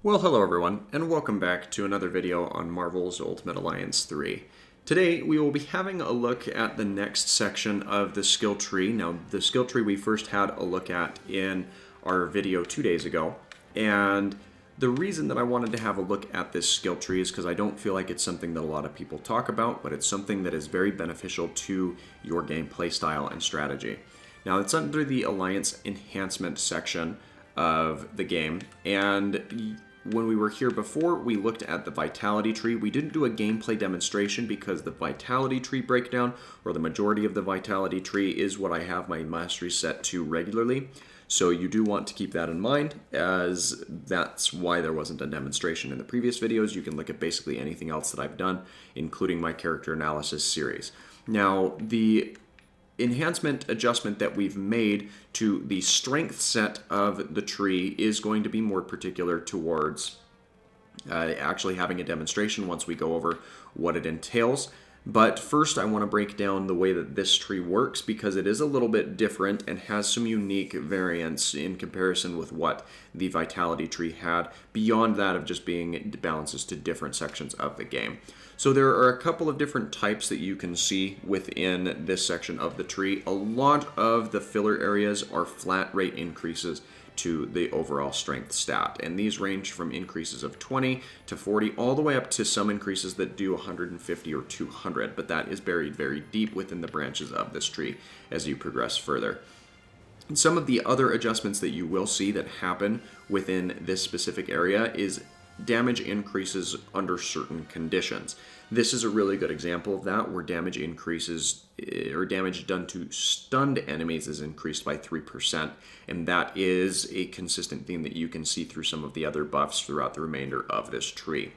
Well, hello everyone, and welcome back to another video on Marvel's Ultimate Alliance 3. Today, we will be having a look at the next section of the skill tree. Now, the skill tree we first had a look at in our video 2 days ago, and the reason that I wanted to have a look at this skill tree is because I don't feel like it's something that a lot of people talk about, but it's something that is very beneficial to your gameplay style and strategy. Now, it's under the Alliance Enhancement section of the game, and when we were here before, we looked at the Vitality Tree. We didn't do a gameplay demonstration because the Vitality Tree breakdown, or the majority of the Vitality Tree, is what I have my mastery set to regularly. So you do want to keep that in mind, as that's why there wasn't a demonstration in the previous videos. You can look at basically anything else that I've done, including my character analysis series. Now, the enhancement adjustment that we've made to the strength set of the tree is going to be more particular towards actually having a demonstration once we go over what it entails. But first I want to break down the way that this tree works, because it is a little bit different and has some unique variants in comparison with what the Vitality Tree had, beyond that of just being balances to different sections of the game. So there are a couple of different types that you can see within this section of the tree. A lot of the filler areas are flat rate increases to the overall strength stat, and these range from increases of 20 to 40 all the way up to some increases that do 150 or 200, but that is buried very deep within the branches of this tree as you progress further. And some of the other adjustments that you will see that happen within this specific area is damage increases under certain conditions. This is a really good example of that, where damage increases, or damage done to stunned enemies is increased by 3%, and that is a consistent theme that you can see through some of the other buffs throughout the remainder of this tree.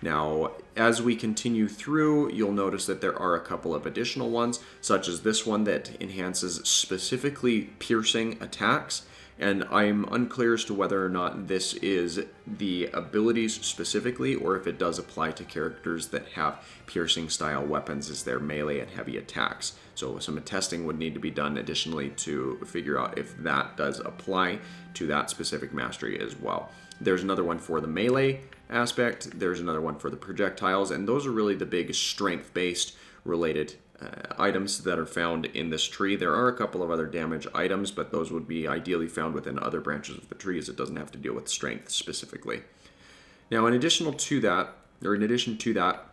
Now, as we continue through, you'll notice that there are a couple of additional ones, such as this one that enhances specifically piercing attacks. And I'm unclear as to whether or not this is the abilities specifically, or if it does apply to characters that have piercing style weapons as their melee and heavy attacks. So some testing would need to be done additionally to figure out if that does apply to that specific mastery as well. There's another one for the melee aspect, there's another one for the projectiles, and those are really the big strength-based related items that are found in this tree. There are a couple of other damage items, but those would be ideally found within other branches of the tree, as it doesn't have to deal with strength specifically. Now, in addition to that,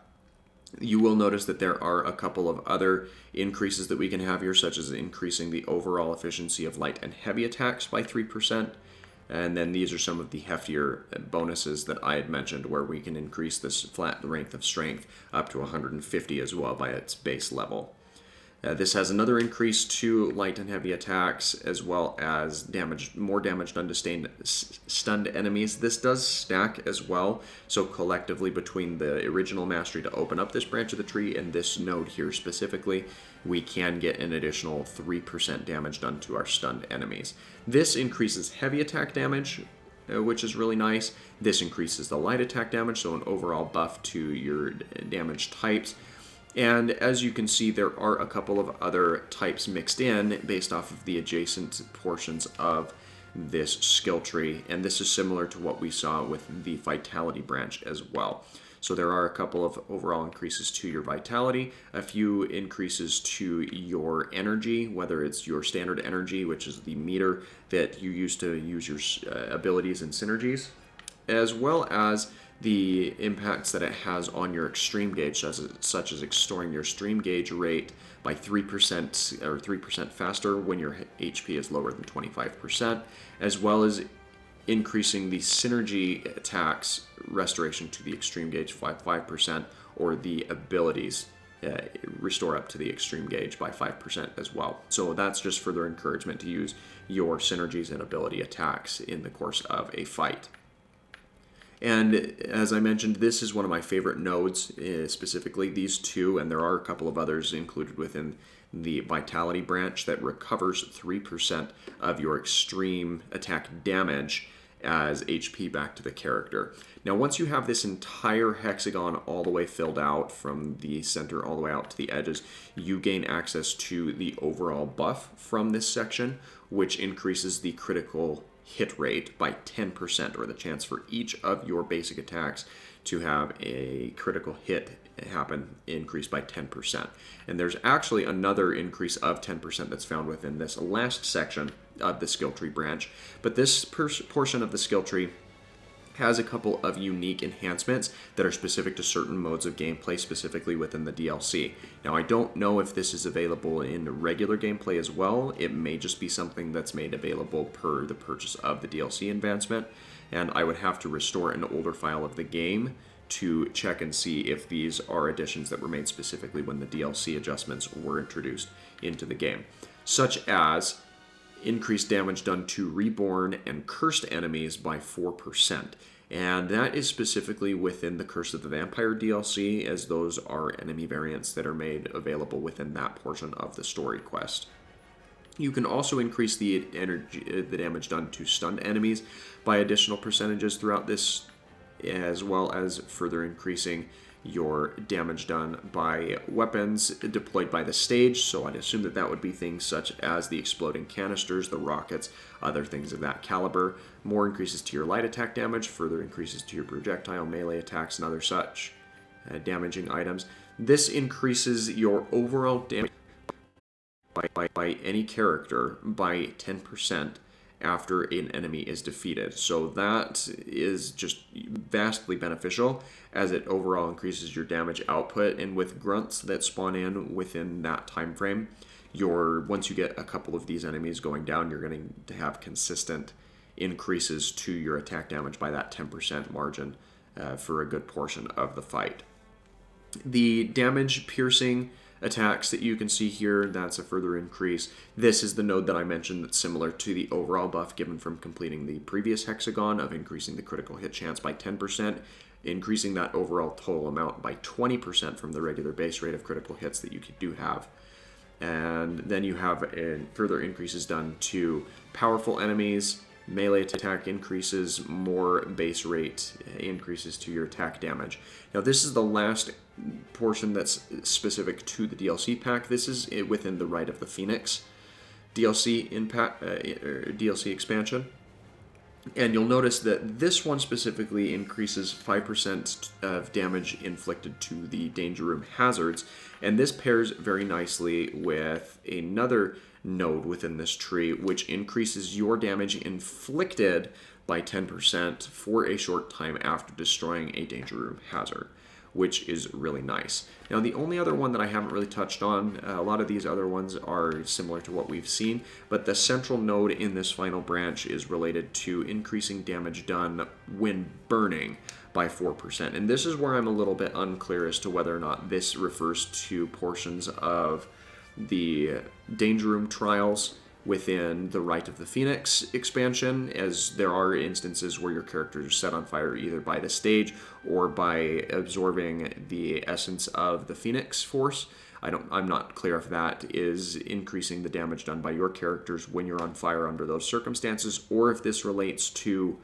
you will notice that there are a couple of other increases that we can have here, such as increasing the overall efficiency of light and heavy attacks by 3%. And then these are some of the heftier bonuses that I had mentioned, where we can increase this flat length of strength up to 150 as well by its base level. This has another increase to light and heavy attacks, as well as more damage done to stunned enemies. This does stack as well, so collectively between the original mastery to open up this branch of the tree and this node here specifically, we can get an additional 3% damage done to our stunned enemies. This increases heavy attack damage, which is really nice. This increases the light attack damage, so an overall buff to your damage types. And as you can see, there are a couple of other types mixed in based off of the adjacent portions of this skill tree, and this is similar to what we saw with the Vitality branch as well. So there are a couple of overall increases to your Vitality, a few increases to your energy, whether it's your standard energy, which is the meter that you use to use your abilities and synergies, as well as the impacts that it has on your extreme gauge, such as restoring your stream gauge rate by 3% or 3% faster when your HP is lower than 25%, as well as increasing the synergy attacks restoration to the extreme gauge by 5%, or the abilities restore up to the extreme gauge by 5% as well. So that's just further encouragement to use your synergies and ability attacks in the course of a fight. And as I mentioned, this is one of my favorite nodes, specifically these two, and there are a couple of others included within the Vitality branch that recovers 3% of your extreme attack damage as HP back to the character. Now, once you have this entire hexagon all the way filled out from the center all the way out to the edges, you gain access to the overall buff from this section, which increases the critical hit rate by 10%, or the chance for each of your basic attacks to have a critical hit happen increased by 10%. And there's actually another increase of 10% that's found within this last section of the skill tree branch. But this portion of the skill tree has a couple of unique enhancements that are specific to certain modes of gameplay, specifically within the DLC. Now, I don't know if this is available in regular gameplay as well. It may just be something that's made available per the purchase of the DLC advancement, and I would have to restore an older file of the game to check and see if these are additions that were made specifically when the DLC adjustments were introduced into the game, such as increased damage done to reborn and cursed enemies by 4%. And that is specifically within the Curse of the Vampire DLC, as those are enemy variants that are made available within that portion of the story quest. You can also increase the damage done to stunned enemies by additional percentages throughout this, as well as further increasing your damage done by weapons deployed by the stage. So I'd assume that that would be things such as the exploding canisters, the rockets, other things of that caliber. More increases to your light attack damage, further increases to your projectile, melee attacks, and other such damaging items. This increases your overall damage by any character by 10% after an enemy is defeated. So that is just vastly beneficial, as it overall increases your damage output. And with grunts that spawn in within that time frame, once you get a couple of these enemies going down, you're going to have consistent increases to your attack damage by that 10% margin for a good portion of the fight. The damage piercing attacks that you can see here, that's a further increase. This is the node that I mentioned that's similar to the overall buff given from completing the previous hexagon of increasing the critical hit chance by 10%, increasing that overall total amount by 20% from the regular base rate of critical hits that you do have. And then you have further increases done to powerful enemies, melee attack increases, more base rate increases to your attack damage. Now this is the last portion that's specific to the DLC pack. This is within the Rite of the Phoenix DLC DLC expansion. And you'll notice that this one specifically increases 5% of damage inflicted to the Danger Room hazards, and this pairs very nicely with another node within this tree, which increases your damage inflicted by 10% for a short time after destroying a Danger Room hazard, which is really nice. Now, the only other one that I haven't really touched on, a lot of these other ones are similar to what we've seen, but the central node in this final branch is related to increasing damage done when burning by 4%. And this is where I'm a little bit unclear as to whether or not this refers to portions of the Danger Room trials within the Rite of the Phoenix expansion, as there are instances where your characters are set on fire either by the stage or by absorbing the essence of the Phoenix Force. I'm not clear if that is increasing the damage done by your characters when you're on fire under those circumstances, or if this relates to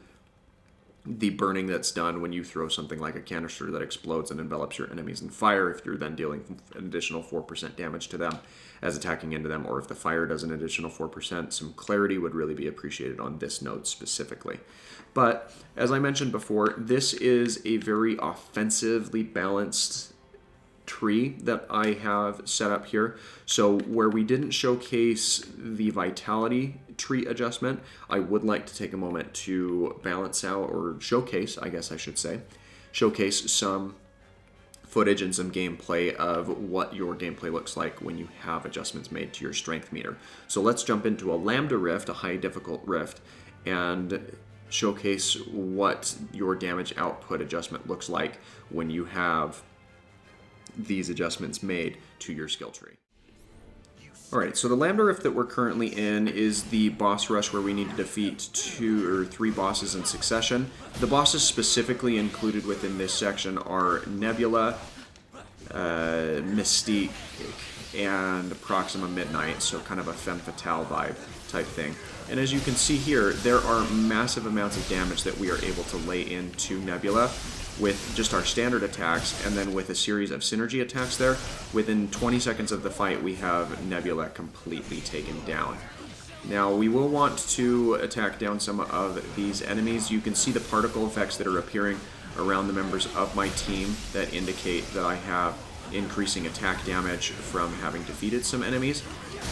the burning that's done when you throw something like a canister that explodes and envelops your enemies in fire, if you're then dealing an additional 4% damage to them as attacking into them, or if the fire does an additional 4%. Some clarity would really be appreciated on this node specifically. But as I mentioned before, this is a very offensively balanced tree that I have set up here. So where we didn't showcase the vitality tree adjustment, I would like to take a moment to balance out, or showcase, I guess I should say, showcase some footage and some gameplay of what your gameplay looks like when you have adjustments made to your strength meter. So let's jump into a Lambda Rift, a high difficult rift, and showcase what your damage output adjustment looks like when you have these adjustments made to your skill tree. Alright, so the Lambda Rift that we're currently in is the boss rush where we need to defeat 2 or 3 bosses in succession. The bosses specifically included within this section are Nebula, Mystique, and Proxima Midnight, so kind of a femme fatale vibe type thing. And as you can see here, there are massive amounts of damage that we are able to lay into Nebula with just our standard attacks, and then with a series of synergy attacks there. Within 20 seconds of the fight, we have Nebula completely taken down. Now we will want to attack down some of these enemies. You can see the particle effects that are appearing around the members of my team that indicate that I have increasing attack damage from having defeated some enemies.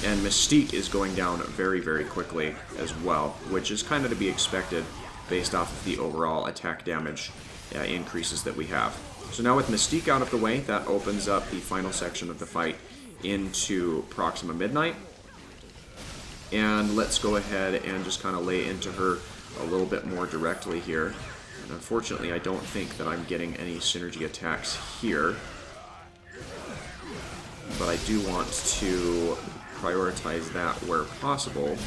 And Mystique is going down very, very quickly as well, which is kind of to be expected based off of the overall attack damage increases that we have. So now with Mystique out of the way, that opens up the final section of the fight into Proxima Midnight. And let's go ahead and just kind of lay into her a little bit more directly here. And unfortunately, I don't think that I'm getting any synergy attacks here. But I do want to prioritize that where possible.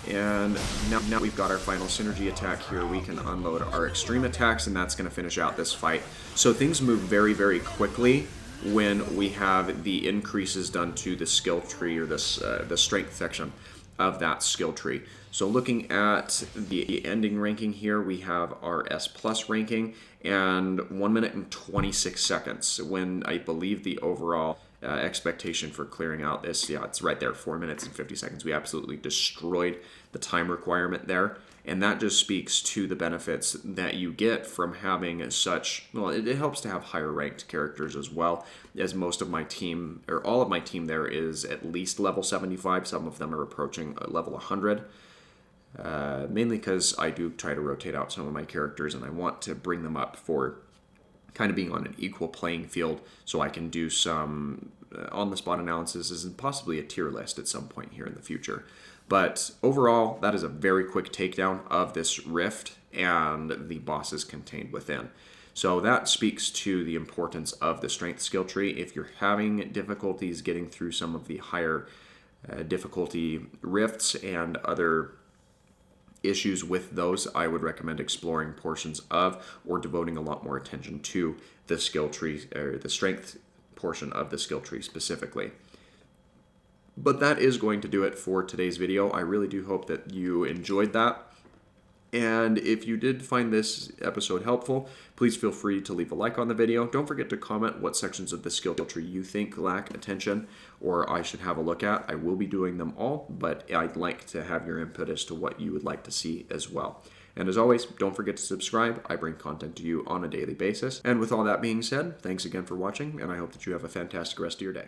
And now we've got our final synergy attack here. We can unload our extreme attacks, and that's going to finish out this fight. So things move very, very quickly when we have the increases done to the skill tree, or this the strength section of that skill tree. So looking at the ending ranking here, we have our S plus ranking, and 1 minute and 26 seconds, when I believe the overall expectation for clearing out this, yeah, it's right there, 4 minutes and 50 seconds. We absolutely destroyed the time requirement there, and that just speaks to the benefits that you get from having such, well, it helps to have higher ranked characters as well, as most of my team, or all of my team there, is at least level 75. Some of them are approaching level 100. Mainly because I do try to rotate out some of my characters, and I want to bring them up for kind of being on an equal playing field, so I can do some on-the-spot analysis and possibly a tier list at some point here in the future. But overall, that is a very quick takedown of this rift and the bosses contained within. So that speaks to the importance of the strength skill tree. If you're having difficulties getting through some of the higher difficulty rifts and other issues with those, I would recommend exploring portions of, or devoting a lot more attention to, the skill tree, or the strength portion of the skill tree specifically. But that is going to do it for today's video. I really do hope that you enjoyed that. And if you did find this episode helpful, please feel free to leave a like on the video. Don't forget to comment what sections of the skill tree you think lack attention or I should have a look at. I will be doing them all, but I'd like to have your input as to what you would like to see as well. And as always, don't forget to subscribe. I bring content to you on a daily basis. And with all that being said, thanks again for watching, and I hope that you have a fantastic rest of your day.